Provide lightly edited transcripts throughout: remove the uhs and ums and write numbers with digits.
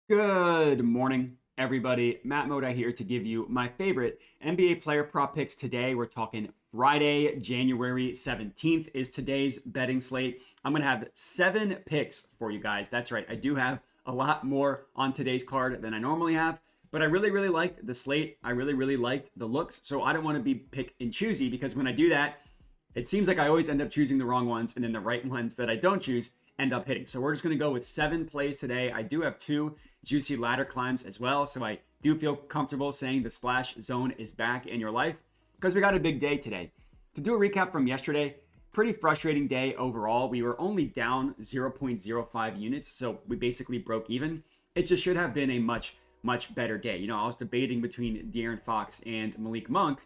Good morning, everybody. Matt Moda here to give you my favorite NBA player prop picks today. We're talking Friday, January 17th is today's betting slate. I'm going to have 7 picks for you guys. That's right. I do have a lot more on today's card than I normally have, but I really liked the slate. I really liked the looks. So I don't want to be pick and choosy because when I do that, it seems like I always end up choosing the wrong ones and then the right ones that I don't choose end up hitting. So we're just going to go with 7 plays today. I do have 2 juicy ladder climbs as well. So I do feel comfortable saying the splash zone is back in your life because we got a big day today. To do a recap from yesterday, pretty frustrating day overall. We were only down 0.05 units. So we basically broke even. It just should have been a much better day. You know, I was debating between De'Aaron Fox and Malik Monk.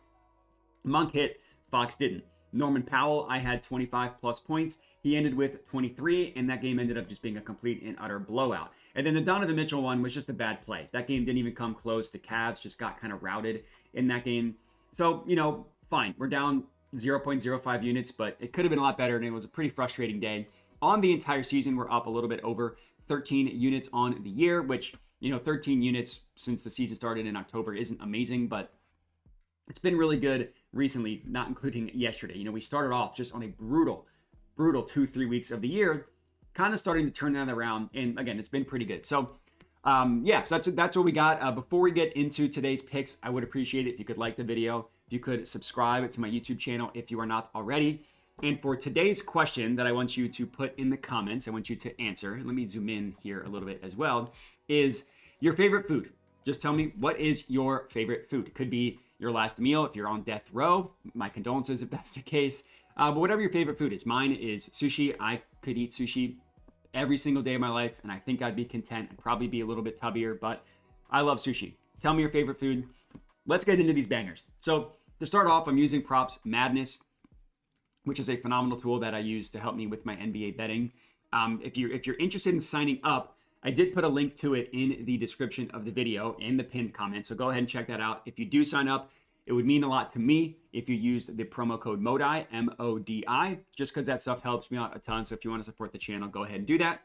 Monk hit, Fox didn't. Norman Powell, I had 25 plus points. He ended with 23, and that game ended up just being a complete and utter blowout. And then the Donovan Mitchell one was just a bad play. That game didn't even come close. The Cavs just got kind of routed in that game. So, you know, fine. We're down 0.05 units, but it could have been a lot better, and it was a pretty frustrating day. On the entire season, we're up a little bit over 13 units on the year, which, you know, 13 units since the season started in October isn't amazing, but it's been really good recently, not including yesterday. You know, we started off just on a brutal 2-3 weeks of the year, kind of starting to turn that around. And again, it's been pretty good. So, so that's what we got. Before we get into today's picks, I would appreciate it if you could like the video, if you could subscribe to my YouTube channel if you are not already. And for today's question that I want you to put in the comments, I want you to answer, and let me zoom in here a little bit as well, is your favorite food. Just tell me, what is your favorite food? It could be your last meal if you're on death row. My condolences if that's the case. But whatever your favorite food is. Mine is sushi. I could eat sushi every single day of my life, and I think I'd be content and probably be a little bit tubbier, but I love sushi. Tell me your favorite food. Let's get into these bangers. So to start off, I'm using Props Madness, which is a phenomenal tool that I use to help me with my NBA betting. If you're interested in signing up, I did put a link to it in the description of the video in the pinned comment. So go ahead and check that out. If you do sign up, it would mean a lot to me if you used the promo code MODI, M-O-D-I, just because that stuff helps me out a ton. So if you want to support the channel, go ahead and do that.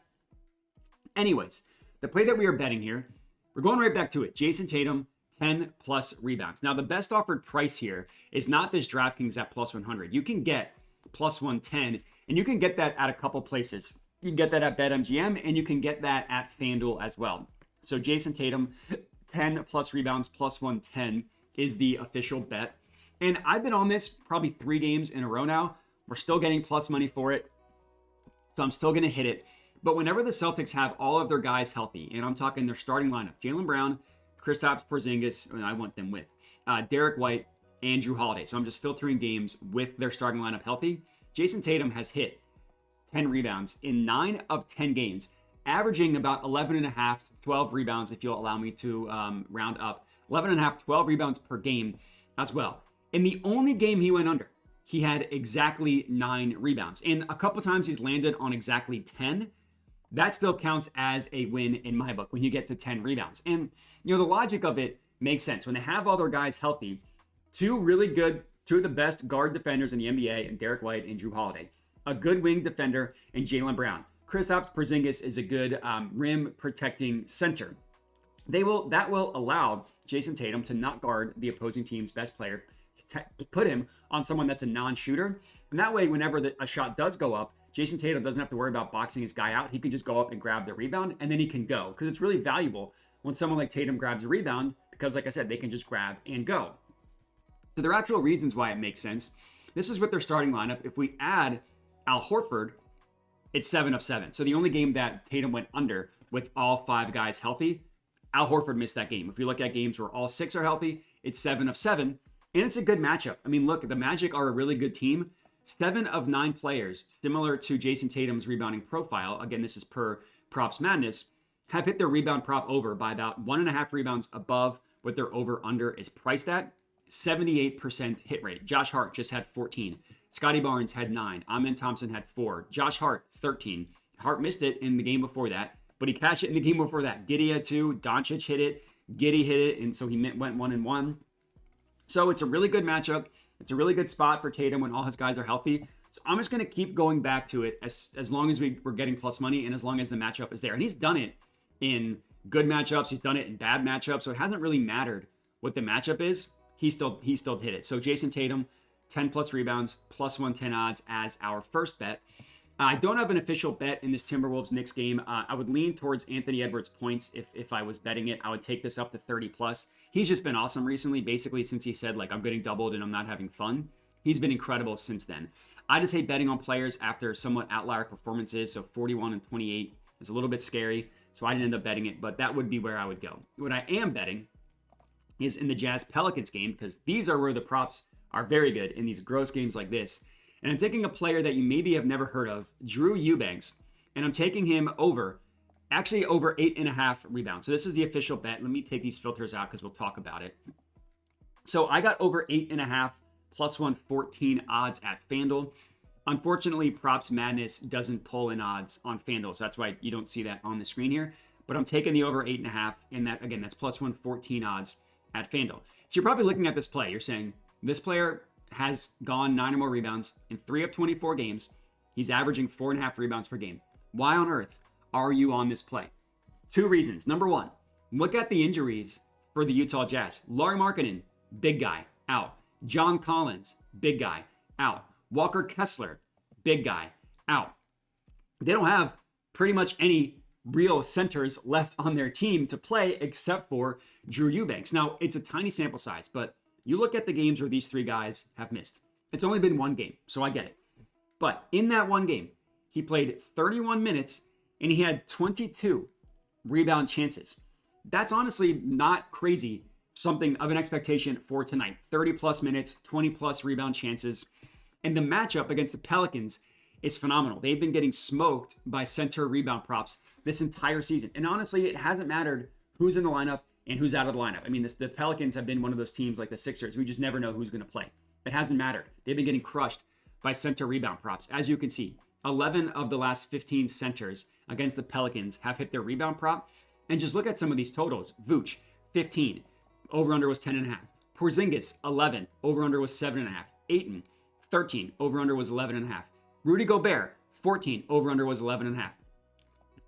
Anyways, the play that we are betting here, we're going right back to it. Jason Tatum, 10 plus rebounds. Now, the best offered price here is not this DraftKings at plus 100. You can get plus 110, and you can get that at a couple places. You can get that at BetMGM, and you can get that at FanDuel as well. So Jason Tatum, 10 plus rebounds, plus 110 is the official bet. And I've been on this probably 3 games in a row now. We're still getting plus money for it. So I'm still going to hit it. But whenever the Celtics have all of their guys healthy, and I'm talking their starting lineup, Jaylen Brown, Kristaps Porzingis, and I want them with, Derek White, and Jrue Holiday. So I'm just filtering games with their starting lineup healthy. Jason Tatum has hit 10 rebounds in 9 of 10 games, averaging about 11.5, 12 rebounds, if you'll allow me to round up. 11.5, 12 rebounds per game as well. In the only game he went under, he had exactly 9 rebounds. And a couple times he's landed on exactly 10. That still counts as a win in my book when you get to 10 rebounds. And, you know, the logic of it makes sense. When they have all their guys healthy, 2 of the best guard defenders in the NBA, and Derek White and Jrue Holiday. A good wing defender in Jaylen Brown. Kristaps Porzingis is a good rim protecting center. That will allow Jason Tatum to not guard the opposing team's best player, put him on someone that's a non-shooter. And that way, whenever a shot does go up, Jason Tatum doesn't have to worry about boxing his guy out. He can just go up and grab the rebound, and then he can go. Because it's really valuable when someone like Tatum grabs a rebound, because like I said, they can just grab and go. So there are actual reasons why it makes sense. This is with their starting lineup. If we add Al Horford, it's 7 of 7. So the only game that Tatum went under with all 5 guys healthy, Al Horford missed that game. If you look at games where all 6 are healthy, it's 7 of 7. And it's a good matchup. I mean, look, the Magic are a really good team. 7 of 9 players, similar to Jason Tatum's rebounding profile, again, this is per Props Madness, have hit their rebound prop over by about 1.5 rebounds above what their over-under is priced at. 78% hit rate. Josh Hart just had 14. Scotty Barnes had 9. Amen Thompson had 4. Josh Hart, 13. Hart missed it in the game before that, but he cashed it in the game before that. Giddey had 2. Doncic hit it. Giddey hit it, and so he went 1-1. So it's a really good matchup. It's a really good spot for Tatum when all his guys are healthy. So I'm just going to keep going back to it as long as we're getting plus money and as long as the matchup is there. And he's done it in good matchups. He's done it in bad matchups. So it hasn't really mattered what the matchup is. He still hit it. So Jason Tatum, 10 plus rebounds, plus 110 odds as our first bet. I don't have an official bet in this Timberwolves-Knicks game. I would lean towards Anthony Edwards points if I was betting it. I would take this up to 30 plus. He's just been awesome recently, basically since he said, like, I'm getting doubled and I'm not having fun. He's been incredible since then. I just hate betting on players after somewhat outlier performances, so 41 and 28 is a little bit scary, so I didn't end up betting it, but that would be where I would go. What I am betting is in the Jazz-Pelicans game, because these are where the props are very good in these gross games like this. And I'm taking a player that you maybe have never heard of, Drew Eubanks, and I'm taking him over 8.5 rebounds. So this is the official bet. Let me take these filters out because we'll talk about it. So I got over 8.5 plus 114 odds at FanDuel. Unfortunately, Props Madness doesn't pull in odds on FanDuel, so that's why you don't see that on the screen here. But I'm taking the over 8.5, and that, again, that's plus 114 odds at FanDuel. So you're probably looking at this play. You're saying, this player has gone 9 or more rebounds in 3 of 24 games. He's averaging 4.5 rebounds per game. Why on earth are you on this play? 2 reasons. Number 1, look at the injuries for the Utah Jazz. Lauri Markkanen, big guy, out. John Collins, big guy, out. Walker Kessler, big guy, out. They don't have pretty much any real centers left on their team to play except for Drew Eubanks. Now, it's a tiny sample size, but you look at the games where these 3 guys have missed. It's only been 1 game, so I get it. But in that 1 game, he played 31 minutes and he had 22 rebound chances. That's honestly not crazy, something of an expectation for tonight. 30 plus minutes, 20 plus rebound chances. And the matchup against the Pelicans is phenomenal. They've been getting smoked by center rebound props this entire season. And honestly, it hasn't mattered who's in the lineup and who's out of the lineup. I mean, the Pelicans have been one of those teams like the Sixers. We just never know who's going to play. It hasn't mattered. They've been getting crushed by center rebound props. As you can see, 11 of the last 15 centers against the Pelicans have hit their rebound prop. And just look at some of these totals. Vooch, 15. Over-under was 10.5. Porzingis, 11. Over-under was 7.5. Ayton, 13. Over-under was 11.5. Rudy Gobert, 14. Over-under was 11.5.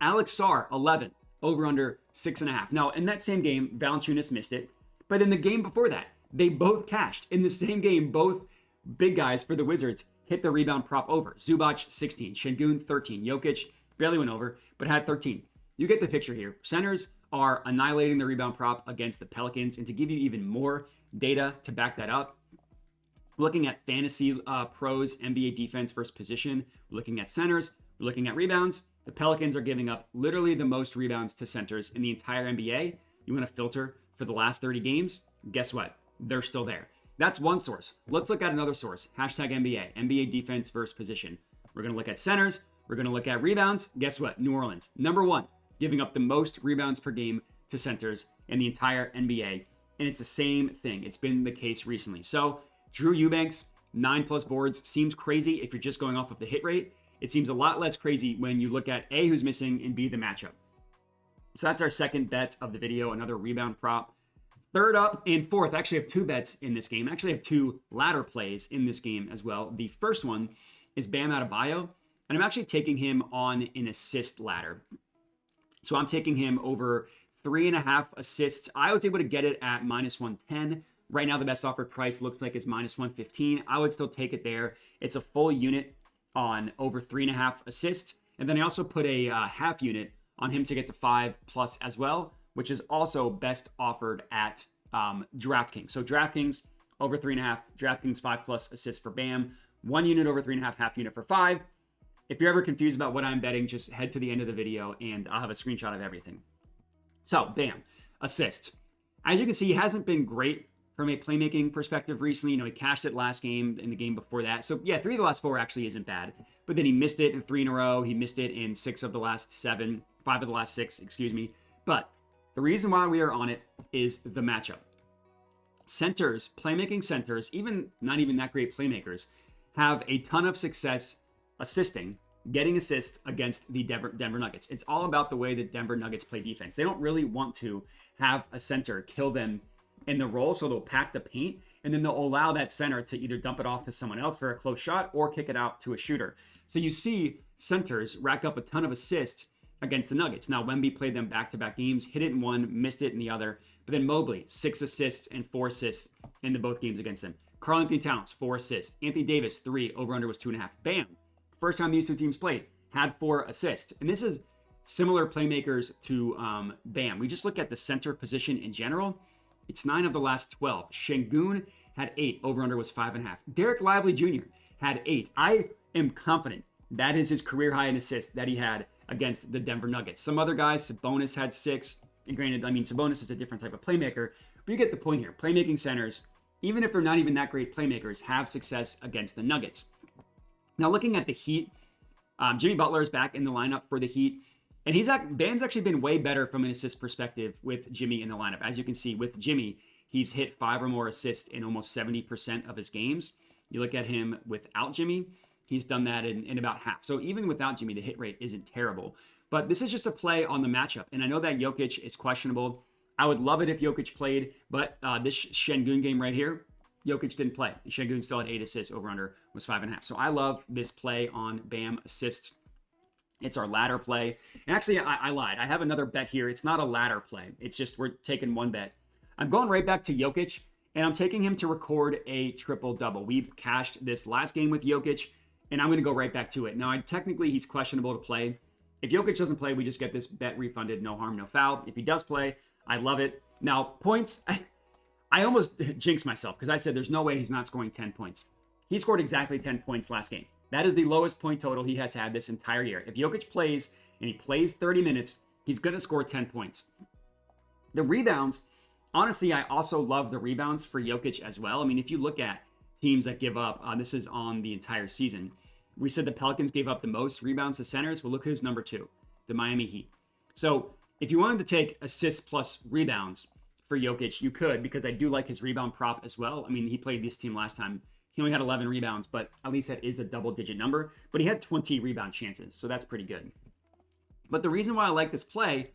Alex Sarr, 11. Over-under 6.5. Now, in that same game, Valanciunas missed it. But in the game before that, they both cashed. In the same game, both big guys for the Wizards hit the rebound prop over. Zubac, 16. Şengün, 13. Jokic barely went over, but had 13. You get the picture here. Centers are annihilating the rebound prop against the Pelicans. And to give you even more data to back that up, looking at fantasy pros, NBA defense versus position, looking at centers, we're looking at rebounds. The Pelicans are giving up literally the most rebounds to centers in the entire NBA. You want to filter for the last 30 games? Guess what? They're still there. That's one source. Let's look at another source. Hashtag NBA. NBA defense versus position. We're going to look at centers. We're going to look at rebounds. Guess what? New Orleans. Number 1, giving up the most rebounds per game to centers in the entire NBA. And it's the same thing. It's been the case recently. So Drew Eubanks, 9 plus boards, seems crazy if you're just going off of the hit rate. It seems a lot less crazy when you look at A, who's missing, and B, the matchup. So that's our second bet of the video, another rebound prop. Third up and fourth, I actually have 2 bets in this game. I actually have 2 ladder plays in this game as well. The first one is Bam Adebayo, and I'm actually taking him on an assist ladder. So I'm taking him over 3.5 assists. I was able to get it at minus 110. Right now, the best offered price looks like it's minus 115. I would still take it there. It's a full unit on over 3.5 assists. And then I also put a half unit on him to get to 5 plus as well, which is also best offered at DraftKings. So DraftKings over 3.5, DraftKings 5 plus assists for Bam, 1 unit over 3.5, half unit for 5. If you're ever confused about what I'm betting, just head to the end of the video and I'll have a screenshot of everything. So Bam, assist. As you can see, he hasn't been great from a playmaking perspective recently. You know, he cashed it last game and the game before that. So yeah, 3 of the last 4 actually isn't bad. But then he missed it in 3 in a row. He missed it in 6 of the last 7, 5 of the last 6, excuse me. But the reason why we are on it is the matchup. Centers, playmaking centers, not even that great playmakers, have a ton of success assisting, getting assists against the Denver Nuggets. It's all about the way that Denver Nuggets play defense. They don't really want to have a center kill them in the roll, so they'll pack the paint, and then they'll allow that center to either dump it off to someone else for a close shot or kick it out to a shooter. So you see centers rack up a ton of assists against the Nuggets. Now, Wemby played them back-to-back games, hit it in one, missed it in the other. But then Mobley, 6 assists and 4 assists in the both games against them. Karl-Anthony Towns, 4 assists. Anthony Davis, 3. Over-under was 2.5. Bam. First time these two teams played, had 4 assists. And this is similar playmakers to Bam. We just look at the center position in general. It's 9 of the last 12. Şengün had 8. Over-under was 5.5. Derek Lively Jr. had 8. I am confident that is his career high in assists that he had against the Denver Nuggets. Some other guys, Sabonis had 6. And granted, I mean, Sabonis is a different type of playmaker, but you get the point here. Playmaking centers, even if they're not even that great playmakers, have success against the Nuggets. Now, looking at the Heat, Jimmy Butler is back in the lineup for the Heat. And Bam's actually been way better from an assist perspective with Jimmy in the lineup. As you can see, with Jimmy, he's hit 5 or more assists in almost 70% of his games. You look at him without Jimmy, he's done that in about half. So even without Jimmy, the hit rate isn't terrible. But this is just a play on the matchup. And I know that Jokic is questionable. I would love it if Jokic played, but this Şengün game right here, Jokic didn't play. Şengün still had 8 assists, over-under was 5.5. So I love this play on Bam assists. It's our ladder play. And actually, I lied. I have another bet here. It's not a ladder play. It's just we're taking one bet. I'm going right back to Jokic, and I'm taking him to record a triple-double. We've cashed this last game with Jokic, and I'm going to go right back to it. Now, technically, he's questionable to play. If Jokic doesn't play, we just get this bet refunded. No harm, no foul. If he does play, I love it. Now, points, I almost jinxed myself because I said there's no way he's not scoring 10 points. He scored exactly 10 points last game. That is the lowest point total he has had this entire year. If Jokic plays and he plays 30 minutes, he's going to score 10 points. The rebounds, honestly, I also love the rebounds for Jokic as well. I mean, if you look at teams that give up, this is on the entire season. We said the Pelicans gave up the most rebounds to centers. Well, look who's number 2, the Miami Heat. So if you wanted to take assists plus rebounds for Jokic, you could, because I do like his rebound prop as well. I mean, he played this team last time. He only had 11 rebounds, but at least that is the double-digit number. But he had 20 rebound chances, so that's pretty good. But the reason why I like this play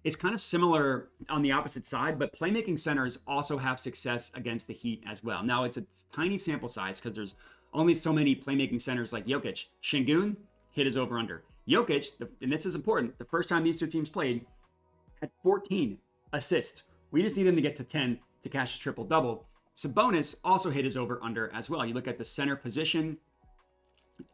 is kind of similar on the opposite side, but playmaking centers also have success against the Heat as well. Now, it's a tiny sample size because there's only so many playmaking centers like Jokic. Şengün hit his over-under. Jokic, and this is important, the first time these two teams played, had 14 assists. We just need him to get to 10 to cash a triple-double. Sabonis also hit his over-under as well. You look at the center position,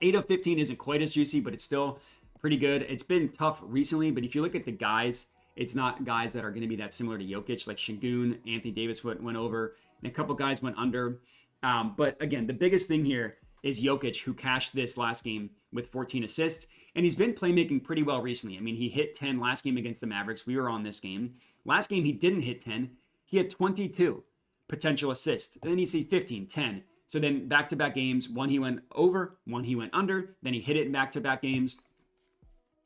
8 of 15 isn't quite as juicy, but it's still pretty good. It's been tough recently, but if you look at the guys, it's not guys that are going to be that similar to Jokic, like Şengün, Anthony Davis went over, and a couple guys went under. But again, the biggest thing here is Jokic, who cashed this last game with 14 assists, and he's been playmaking pretty well recently. I mean, he hit 10 last game against the Mavericks. We were on this game. Last game, he didn't hit 10. He had 22 potential assists. Then you see 15, 10. So then back-to-back games, one he went over, one he went under, then he hit it in back-to-back games.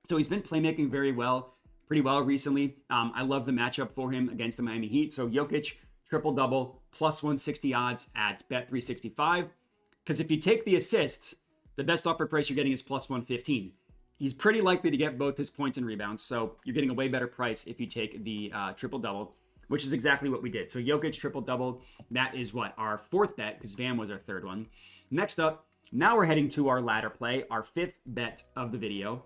So he's been playmaking pretty well recently. I love the matchup for him against the Miami Heat. So Jokic, triple-double, plus 160 odds at Bet365. Because if you take the assists, the best offer price you're getting is plus 115. He's pretty likely to get both his points and rebounds, so you're getting a way better price if you take the triple-double, which is exactly what we did. So Jokic triple-double, that is what? Our 4th bet, because Bam was our 3rd one. Next up, now we're heading to our ladder play, our 5th bet of the video.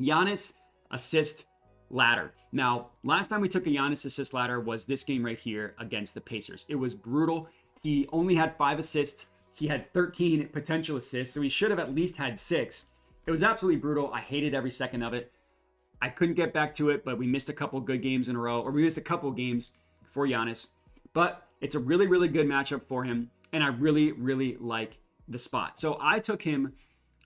Giannis assist ladder. Now, last time we took a Giannis assist ladder was this game right here against the Pacers. It was brutal. He only had 5 assists. He had 13 potential assists, so he should have at least had 6. It was absolutely brutal. I hated every second of it. I couldn't get back to it, but we missed a couple good games in a row, or we missed a couple games for Giannis. But it's a really, really good matchup for him, and I really, really like the spot. So I took him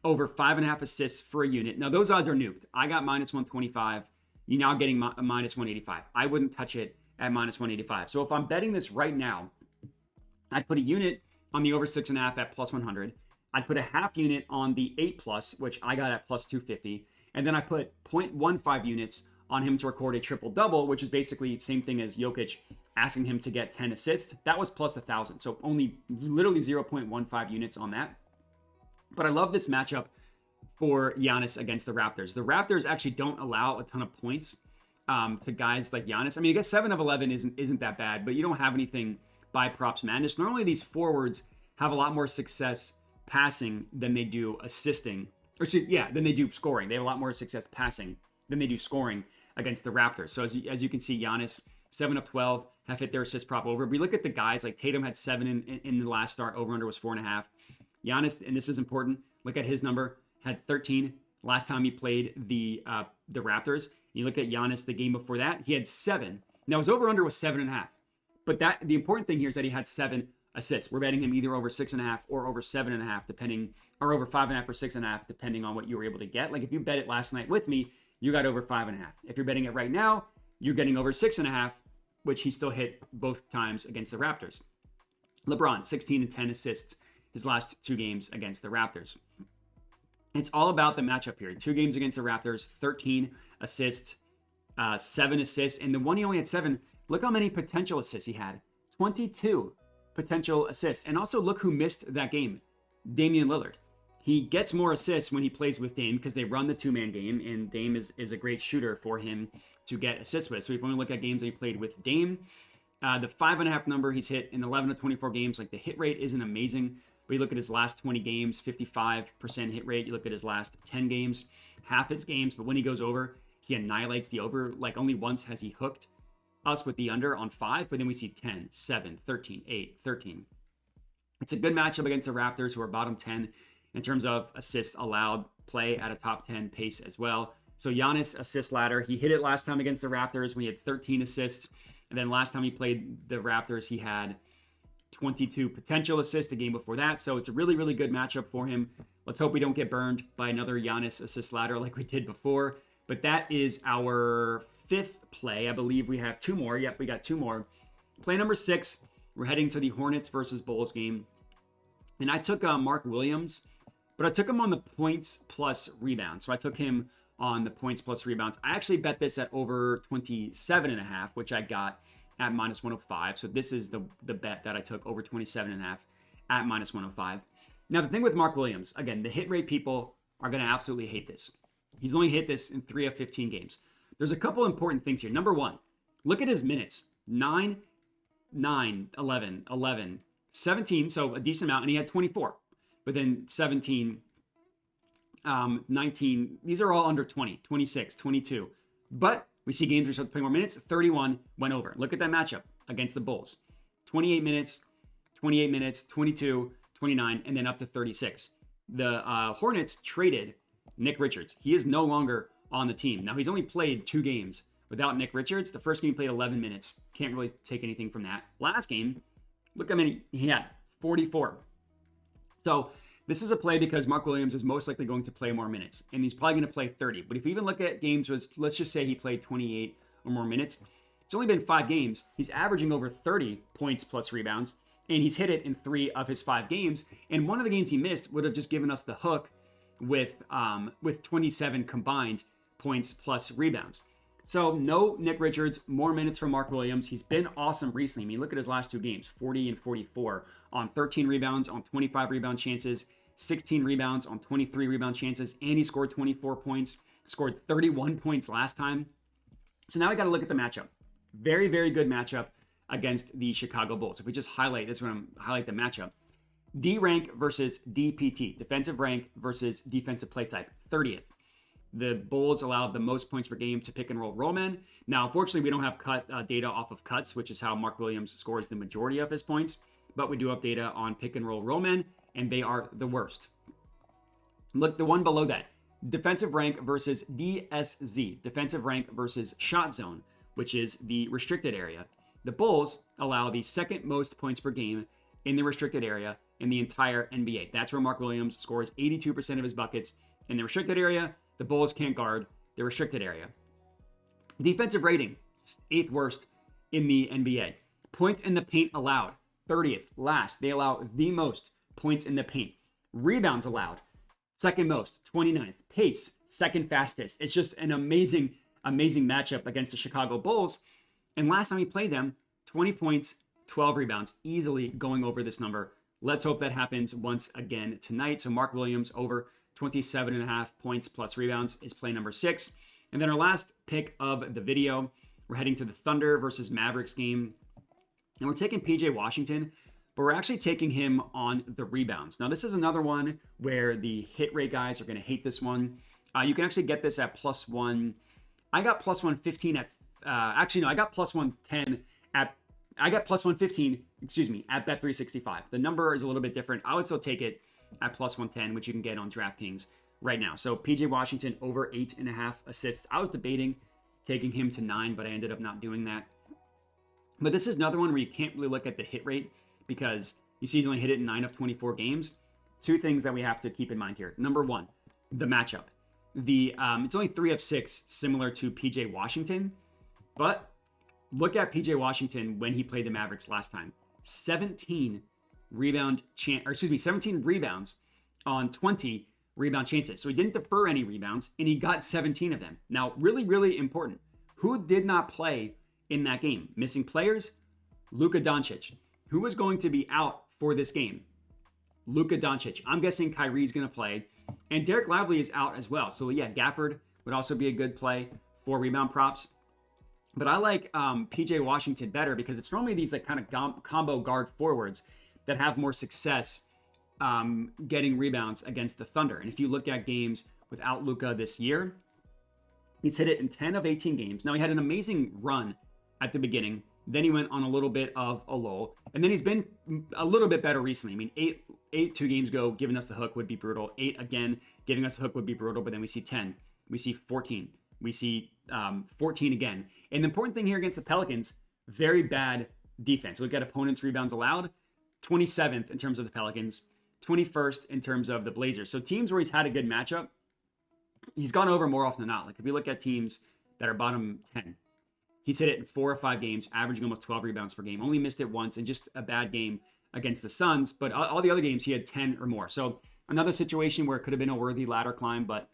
over 5.5 assists for a unit. Now, those odds are nuked. I got minus 125. You're now getting minus 185. I wouldn't touch it at minus 185. So if I'm betting this right now, I'd put a unit on the over 6.5 at plus 100. I'd put a half unit on the 8+, which I got at plus 250. And then I put 0.15 units on him to record a triple-double, which is basically the same thing as Jokic asking him to get 10 assists. That was plus 1,000. So only literally 0.15 units on that. But I love this matchup for Giannis against the Raptors. The Raptors actually don't allow a ton of points to guys like Giannis. I mean, I guess 7 of 11 isn't that bad, but you don't have anything by props madness. Normally these forwards have a lot more success passing than they do assisting. Than they do scoring. They have a lot more success passing than they do scoring against the Raptors. So as you can see, Giannis, 7 of 12 have hit their assist prop over. But we look at the guys like Tatum had 7 in the last start. Over under was 4.5. Giannis, and this is important, look at his number, had 13 last time he played the Raptors. You look at Giannis the game before that, he had 7. Now his over under was 7.5. But the important thing here is that he had 7 assists. We're betting him either over 6.5 or over 7.5, depending, or over 5.5 or 6.5, depending on what you were able to get. Like if you bet it last night with me, you got over 5.5. If you're betting it right now, you're getting over 6.5, which he still hit both times against the Raptors. LeBron, 16 and 10 assists his last 2 games against the Raptors. It's all about the matchup here. 2 games against the Raptors, 13 assists, 7 assists, and the one he only had 7. Look how many potential assists he had. 22 potential assists. And also look who missed that game. Damian Lillard. He gets more assists when he plays with Dame because they run the 2-man game, and Dame is a great shooter for him to get assists with. So if we want to look at games that he played with Dame, the 5.5 number he's hit in 11 of 24 games, like the hit rate isn't amazing, but you look at his last 20 games, 55% hit rate. You look at his last 10 games, half his games, but when he goes over, he annihilates the over. Like only once has he hooked us with the under on 5, but then we see 10, 7, 13, 8, 13. It's a good matchup against the Raptors, who are bottom 10 in terms of assists allowed, play at a top 10 pace as well. So Giannis assist ladder, he hit it last time against the Raptors when he had 13 assists. And then last time he played the Raptors, he had 22 potential assists the game before that. So it's a really, really good matchup for him. Let's hope we don't get burned by another Giannis assist ladder like we did before. But that is our 5th play. I believe we have 2 more. Yep, we got 2 more. Play number 6, we're heading to the Hornets versus Bulls game. And I took Mark Williams, but I took him on the points plus rebounds. So I took him on the points plus rebounds. I actually bet this at over 27.5, which I got at minus 105. So this is the bet that I took, over 27.5 at minus 105. Now, the thing with Mark Williams, again, the hit rate people are going to absolutely hate this. He's only hit this in 3 of 15 games. There's a couple important things here. Number 1, look at his minutes. 9, 9, 11, 11, 17, so a decent amount, and he had 24. But then 17, 19, these are all under 20, 26, 22. But we see games where he's playing more minutes. 31 went over. Look at that matchup against the Bulls. 28 minutes, 28 minutes, 22, 29, and then up to 36. The Hornets traded Nick Richards. He is no longer on the team. Now, he's only played 2 games without Nick Richards. The first game he played 11 minutes. Can't really take anything from that. Last game, look how many he had, 44. So this is a play because Mark Williams is most likely going to play more minutes, and he's probably going to play 30. But if you even look at games, let's just say he played 28 or more minutes, it's only been 5 games. He's averaging over 30 points plus rebounds, and he's hit it in 3 of his 5 games. And one of the games he missed would have just given us the hook with 27 combined points plus rebounds. So no Nick Richards, more minutes from Mark Williams. He's been awesome recently. I mean, look at his last 2 games, 40 and 44 on 13 rebounds, on 25 rebound chances, 16 rebounds on 23 rebound chances, and he scored 24 points, scored 31 points last time. So now we got to look at the matchup. Very, very good matchup against the Chicago Bulls. If we just highlight, that's when I'm highlight the matchup. D rank versus DPT, defensive rank versus defensive play type, 30th. The Bulls allowed the most points per game to pick and roll rollmen. Now, unfortunately, we don't have data off of cuts, which is how Mark Williams scores the majority of his points. But we do have data on pick and roll rollmen, and they are the worst. Look, the one below that, defensive rank versus DSZ, defensive rank versus shot zone, which is the restricted area. The Bulls allow the 2nd most points per game in the restricted area in the entire NBA. That's where Mark Williams scores 82% of his buckets in the restricted area. The Bulls can't guard the restricted area. Defensive rating, 8th worst in the NBA. Points in the paint allowed, 30th last. They allow the most points in the paint. Rebounds allowed, 2nd most, 29th. Pace, 2nd fastest. It's just an amazing, amazing matchup against the Chicago Bulls. And last time we played them, 20 points, 12 rebounds, easily going over this number. Let's hope that happens once again tonight. So Mark Williams over 27.5 points plus rebounds is play number 6. And then our last pick of the video, we're heading to the Thunder versus Mavericks game. And we're taking PJ Washington, but we're actually taking him on the rebounds. Now, this is another one where the hit rate guys are going to hate this one. You can actually get this at plus 1 I got plus 115 at, actually, no, I got plus 110 I got plus 115, at Bet365. The number is a little bit different. I would still take it at plus 110, which you can get on DraftKings right now. So PJ Washington over 8.5 assists. I was debating taking him to 9, but I ended up not doing that. But this is another one where you can't really look at the hit rate because he's only hit it in 9 of 24 games. Two things that we have to keep in mind here. Number one, the matchup. It's only 3 of 6, similar to PJ Washington, but look at PJ Washington when he played the Mavericks last time. 17 rebounds on 20 rebound chances. So he didn't defer any rebounds, and he got 17 of them. Now, really, really important. Who did not play in that game? Missing players? Luka Doncic. Who was going to be out for this game? Luka Doncic. I'm guessing Kyrie's going to play. And Derek Lively is out as well. So yeah, Gafford would also be a good play for rebound props. But I like PJ Washington better because it's normally these like kind of combo guard forwards that have more success getting rebounds against the Thunder. And if you look at games without Luka this year, he's hit it in 10 of 18 games. Now he had an amazing run at the beginning. Then he went on a little bit of a lull. And then he's been a little bit better recently. I mean, 8 2 games ago, giving us the hook would be brutal. 8 again, giving us the hook would be brutal. But then we see 10. We see 14. We see 14 again. And the important thing here against the Pelicans, very bad defense. Look at opponents' rebounds allowed. 27th in terms of the Pelicans. 21st in terms of the Blazers. So teams where he's had a good matchup, he's gone over more often than not. Like if you look at teams that are bottom 10, he's hit it in 4 or 5 games, averaging almost 12 rebounds per game. Only missed it once and just a bad game against the Suns. But all the other games, he had 10 or more. So another situation where it could have been a worthy ladder climb, but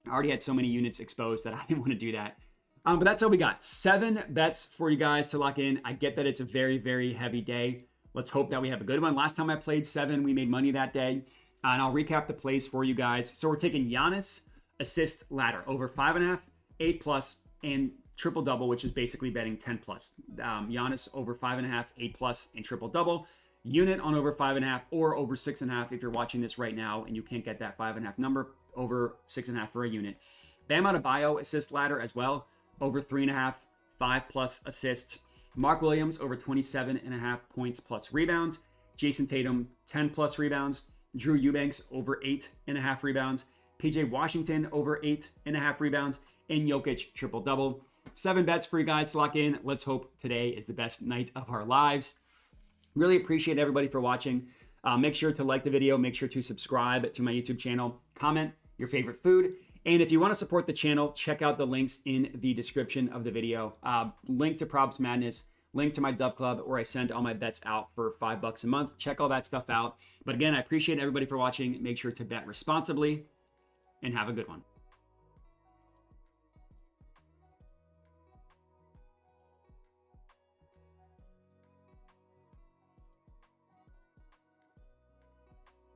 I already had so many units exposed that I didn't want to do that. But that's all we got. 7 bets for you guys to lock in. I get that it's a very, very heavy day. Let's hope that we have a good one. Last time I played 7, we made money that day. And I'll recap the plays for you guys. So we're taking Giannis assist ladder over 5.5, 8+, and triple double, which is basically betting 10+. Giannis over 5.5, 8+, and triple double. Unit on over 5.5 or over 6.5 if you're watching this right now and you can't get that 5.5 number, over 6.5 for a unit. Bam Adebayo assist ladder as well, over 3.5, 5+ assists. Mark Williams over 27.5 points plus rebounds. Jason Tatum 10+ rebounds. Drew Eubanks over 8.5 rebounds. PJ Washington over 8.5 rebounds. And Jokic triple double. 7 bets for you guys to lock in. Let's hope today is the best night of our lives. Really appreciate everybody for watching. Make sure to like the video. Make sure to subscribe to my YouTube channel. Comment your favorite food. And if you want to support the channel, check out the links in the description of the video. Link to Props Madness, link to my Dub Club, where I send all my bets out for $5 a month. Check all that stuff out. But again, I appreciate everybody for watching. Make sure to bet responsibly and have a good one.